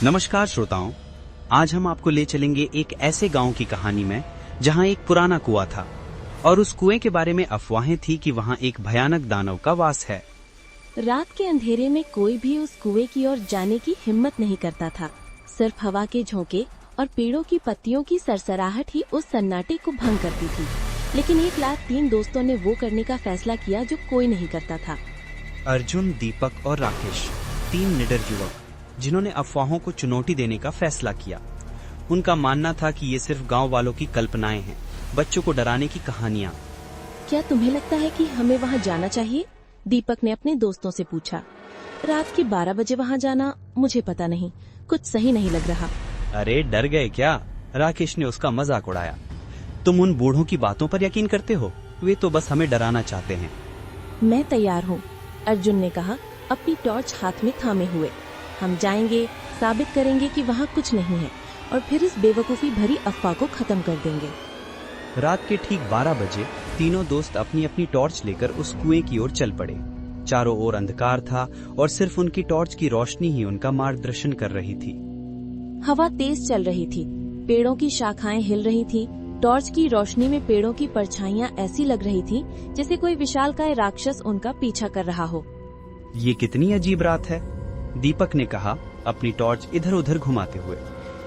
नमस्कार श्रोताओं, आज हम आपको ले चलेंगे एक ऐसे गांव की कहानी में जहां एक पुराना कुआं था और उस कुएं के बारे में अफवाहें थी कि वहां एक भयानक दानव का वास है। रात के अंधेरे में कोई भी उस कुएं की ओर जाने की हिम्मत नहीं करता था। सिर्फ हवा के झोंके और पेड़ों की पत्तियों की सरसराहट ही उस सन्नाटे को भंग करती थी। लेकिन एक रात 3 दोस्तों ने वो करने का फैसला किया जो कोई नहीं करता था। अर्जुन, दीपक और राकेश, 3 निडर युवक जिन्होंने अफवाहों को चुनौती देने का फैसला किया। उनका मानना था कि ये सिर्फ गांव वालों की कल्पनाएं हैं, बच्चों को डराने की कहानियां। क्या तुम्हें लगता है कि हमें वहाँ जाना चाहिए? दीपक ने अपने दोस्तों से पूछा। रात के 12 बजे वहाँ जाना मुझे पता नहीं, कुछ सही नहीं लग रहा। अरे डर गए क्या? राकेश ने उसका मजाक उड़ाया। तुम उन बूढ़ों की बातों पर यकीन करते हो? वे तो बस हमें डराना चाहते हैं। मैं तैयार हूँ, अर्जुन ने कहा, अपनी टॉर्च हाथ में थामे हुए। हम जाएंगे, साबित करेंगे कि वहाँ कुछ नहीं है और फिर इस बेवकूफी भरी अफवाह को खत्म कर देंगे। रात के ठीक 12 बजे तीनों दोस्त अपनी अपनी टॉर्च लेकर उस कुएं की ओर चल पड़े। चारों ओर अंधकार था और सिर्फ उनकी टॉर्च की रोशनी ही उनका मार्गदर्शन कर रही थी। हवा तेज चल रही थी, पेड़ों की शाखाएं हिल रही थी। टॉर्च की रोशनी में पेड़ों की परछाइयां ऐसी लग रही थी जैसे कोई विशालकाय राक्षस उनका पीछा कर रहा हो। ये कितनी अजीब रात है, दीपक ने कहा, अपनी टॉर्च इधर उधर घुमाते हुए।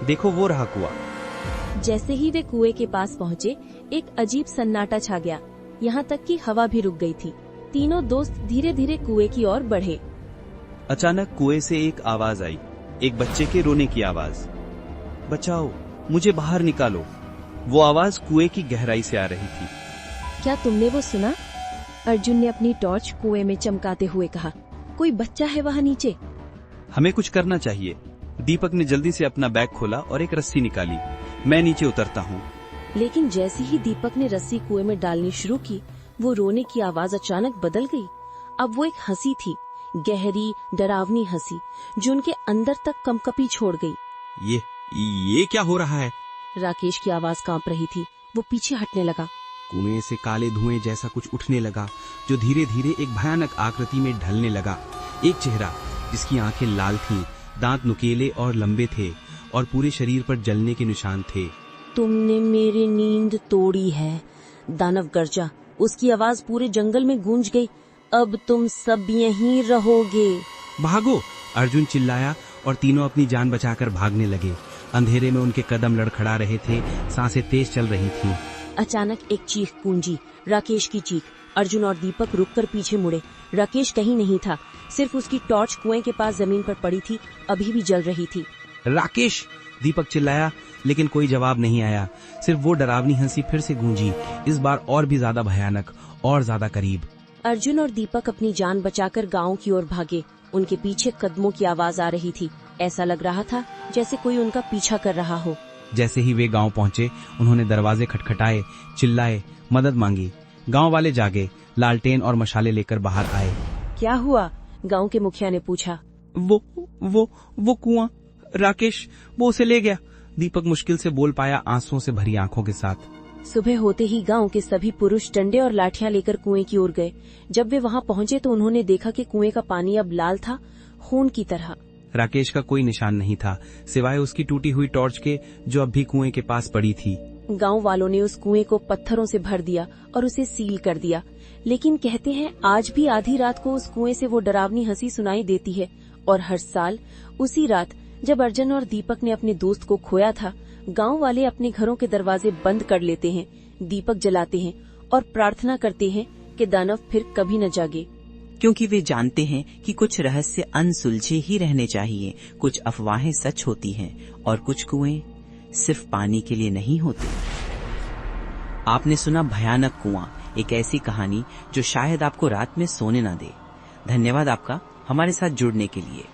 देखो वो रहा कुआं। जैसे ही वे कुएं के पास पहुँचे, एक अजीब सन्नाटा छा गया। यहाँ तक कि हवा भी रुक गई थी। तीनों दोस्त धीरे धीरे कुएं की ओर बढ़े। अचानक कुएं से एक आवाज आई, एक बच्चे के रोने की आवाज। बचाओ, मुझे बाहर निकालो। वो आवाज कुएं की गहराई से आ रही थी। क्या तुमने वो सुना? अर्जुन ने अपनी टॉर्च कुएं में चमकाते हुए कहा। कोई बच्चा है वहाँ नीचे। हमें कुछ करना चाहिए। दीपक ने जल्दी से अपना बैग खोला और एक रस्सी निकाली। मैं नीचे उतरता हूँ। लेकिन जैसे ही दीपक ने रस्सी कुएं में डालनी शुरू की, वो रोने की आवाज अचानक बदल गई। अब वो एक हंसी थी, गहरी डरावनी हंसी, जो उनके अंदर तक कंपकपी छोड़ गई। ये क्या हो रहा है? राकेश की आवाज कांप रही थी। वो पीछे हटने लगा। कुएं से काले धुएं जैसा कुछ उठने लगा, जो धीरे धीरे एक भयानक आकृति में ढलने लगा। एक चेहरा जिसकी आंखें लाल थीं, दांत नुकीले और लंबे थे और पूरे शरीर पर जलने के निशान थे। तुमने मेरी नींद तोड़ी है, दानव गर्जा। उसकी आवाज पूरे जंगल में गूंज गई। अब तुम सब यहीं रहोगे। भागो, अर्जुन चिल्लाया और तीनों अपनी जान बचाकर भागने लगे। अंधेरे में उनके कदम लड़खड़ा रहे थे, सांसें तेज चल रही थीं। अचानक एक चीख गूंजी, राकेश की चीख। अर्जुन और दीपक रुककर पीछे मुड़े। राकेश कहीं नहीं था, सिर्फ उसकी टॉर्च कुएं के पास जमीन पर पड़ी थी, अभी भी जल रही थी। राकेश, दीपक चिल्लाया, लेकिन कोई जवाब नहीं आया। सिर्फ वो डरावनी हंसी फिर से गूंजी, इस बार और भी ज्यादा भयानक और ज्यादा करीब। अर्जुन और दीपक अपनी जान बचाकर गांव की ओर भागे। उनके पीछे कदमों की आवाज आ रही थी। ऐसा लग रहा था जैसे कोई उनका पीछा कर रहा हो। जैसे ही वे गांव पहुंचे, उन्होंने दरवाजे खटखटाए, चिल्लाए, मदद मांगी। गांव वाले जागे, लालटेन और मशाले लेकर बाहर आए। क्या हुआ? गांव के मुखिया ने पूछा। वो कुआं, राकेश, वो उसे ले गया, दीपक मुश्किल से बोल पाया, आंसुओं से भरी आंखों के साथ। सुबह होते ही गांव के सभी पुरुष डंडे और लाठियां लेकर कुएं की ओर गए। जब वे वहां पहुंचे तो उन्होंने देखा कि कुएं का पानी अब लाल था, खून की तरह। राकेश का कोई निशान नहीं था, सिवाय उसकी टूटी हुई टॉर्च के, जो अब भी कुएं के पास पड़ी थी। गांव वालों ने उस कुएं को पत्थरों से भर दिया और उसे सील कर दिया। लेकिन कहते हैं आज भी आधी रात को उस कुएं से वो डरावनी हंसी सुनाई देती है। और हर साल उसी रात जब अर्जुन और दीपक ने अपने दोस्त को खोया था, गांव वाले अपने घरों के दरवाजे बंद कर लेते हैं, दीपक जलाते हैं और प्रार्थना करते हैं कि दानव फिर कभी न जागे। क्योंकि वे जानते हैं कि कुछ रहस्य अनसुलझे ही रहने चाहिए। कुछ अफवाहें सच होती हैं और कुछ कुएं सिर्फ पानी के लिए नहीं होते। आपने सुना भयानक कुआं, एक ऐसी कहानी जो शायद आपको रात में सोने न दे। धन्यवाद आपका हमारे साथ जुड़ने के लिए।